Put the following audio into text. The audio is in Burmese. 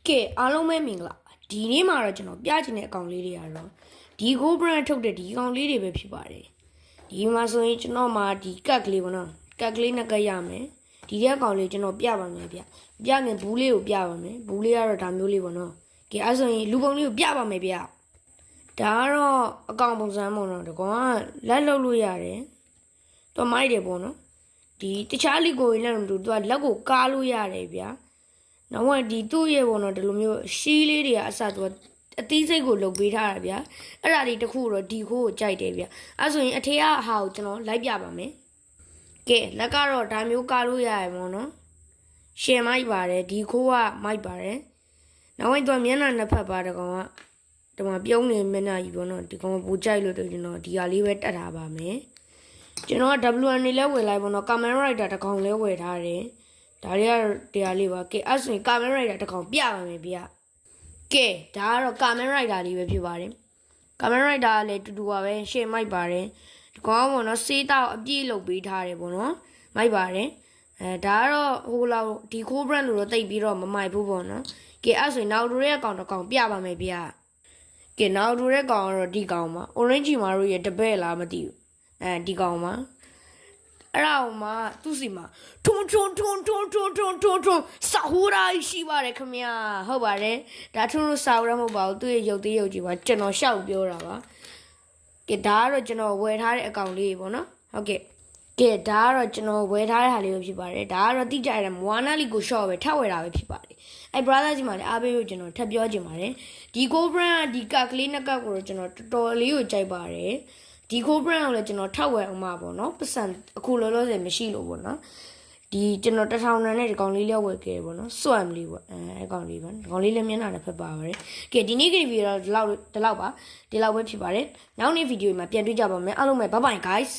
ကဲအားလုံးပဲမင်္ဂလာဒီနေ့မှာတော့ကျွန်တော်ပြချင်တဲ့အကောင်လေးတွေကတော့ဒီကို brand ထုတ်တဲ့ဒီကောင်လေးတွေပဲဖြစ်ပါတယ်ဒီမှာဆိုရင်ကျွန်တော်မှာဒီကတ်ကလေးပေါ့နော်ကတ်ကလေးနဲ့ကတ်ရမယ်ဒီတဲ့အကောင်လေးကျွန်တော်ပြပါမယ်ဗျပြရင်ဘူးလေးကိုပြပါမယ်ဘူးလေးကတော့ဒါမျိုးလေးပေါ့နော်ကဲအဲ့ဆိုရင်လူပုံလေးကိုပြပါမယ်ဗျဒါကတော့အကောင်ပုံစံပေါ့နော်ဒီကောင်ကလက်လုပ်လို့ရတယ်တော့မိုက်တယ်ပေါ့နော်ဒီတခြားလီကိုရင်လည်းမတူသူကလက်ကိုကားလို့ရတယ်ဗျနောက်ဝင်ဒီသူ့ရဲ့ပေါ့နော်ဒီလိုမျိုးရှီးလေးတွေကအစသူကအသီးစိတ်ကိုလုပ်ပေးထားတာဗျာအဲ့ဒါလေးတစ်ခုတော့ဒီခိုးကိုကြိုက်တယ်ဗျာအဲ့ဆိုရင်အထေကအဟာကိုကျွန်တော်လိုက်ပြပါမယ်ကဲလက်ကတော့ဒါမျိုးကားလို့ရရပေါ့နော်ရှယ်မိုက်ပါတယ်ဒီခိုးကမိုက်ပါတယ်နောက်ဝင်သူကမျက်နှာနှစ်ဖက်ပါတကောင်ကဒီမှာပြုံးနေမျက်နှာကြီးပေါ့နော်ဒီကောင်ကပူကြိုက်လို့တော့ကျွန်တော်ဒီဟာလေးပဲတက်ထားပါမယ်ကျွန်တော်က WN လေးလဲဝယ်လိုက်ပေါ့နော် Kamen Rider တစ်ကောင်လဲဝယ်ထားတယ်ဒါတွေကတရားလေးပါကဲအဲ့ဆိုရင် Kamen Rider တစ်ကောင်ပြပါမယ်ဗျာကဲဒါကတော့ Kamen Rider လေးပဲဖြစ်ပါတယ် Kamen Rider ကလည်းတူတူပါပဲရှေ့မိုက်ပါတယ်ဒီကောင်ကပေါ့နော်စေးတောက်အပြည့်လုပ်ပေးထားတယ်ပေါ့နော်မိုက်ပါတယ်ဒါကတော့ဟိုလောက်ဒီခိုး brand လို့တော့တိတ်ပြီးတော့မမိုက်ဘူးပေါ့နော်ကဲအဲ့ဆိုရင်နောက်တူရဲ့ကောင်တစ်ကောင်ပြပါမယ်ဗျာကဲနောက်တူရဲ့ကောင်ကတော့ဒီကောင်ပါ Orange မာတို့ရဲ့တပည့်လားမသိဘူးဒီကောင်ပါအဲ့ဒါမှသူ့စီမှာထုံစာဟူရာရှိပါတယ်ခမရဟုတ်ပါတယ်ဒါထုံစာဟူရာမဟုတ်ပါဘူးသူ့ရဲ့ရုပ်သေးရုပ်ကြီးပါကျွန်တော်ရှောက်ပြောတာပါကဲဒါကတော့ကျွန်တော်ဝယ်ထားတဲ့အကောင့်လေးပေါ့နော်ဟုတ်ကဲ့ကဲဒါကတော့ကျွန်တော်ဝယ်ထားတဲ့ဟာလေးပဲဖြစ်ပါတယ်ဒါကတော့တိကျတဲ့မွာနာလီကို short ပဲထပ်ဝယ်တာပဲဖြစ်ပါတယ်အဲ့ brother ကြီးမှလည်းအားပေးလို့ကျွန်တော်ထပ်ပြောချင်ပါတယ်ဒီ Go brand ကဒီကကလေးနှစ်ကကိုတော့ကျွန်တော်တော်တော်လေးကိုကြိုက်ပါတယ်ဒီခိုး brand ကိုလည်းကျွန်တော်ထောက်ဝယ်အောင်ပါပေါ့နော်ပတ်စံအခုလောလောဆယ်မရှိလို့ပေါ့နော်ဒီကျွန်တော်1000နဲ့ဒီကောင်လေးလျောက်ဝယ်ခဲ့ပေါ့နော်စွမ်လေးပေါ့အဲကောင်လေးပါဒီကောင်လေးလည်းမျက်နှာနဲ့ဖက်ပါပါတယ်ကဲဒီနေ့ကဗီဒီယိုတော့ဒီလောက်ပါဒီလောက်ပဲဖြစ်ပါတယ်နောက်နေ့ဗီဒီယိုမှာပြန်တွေ့ကြပါမယ်အားလုံးပဲ bye bye guys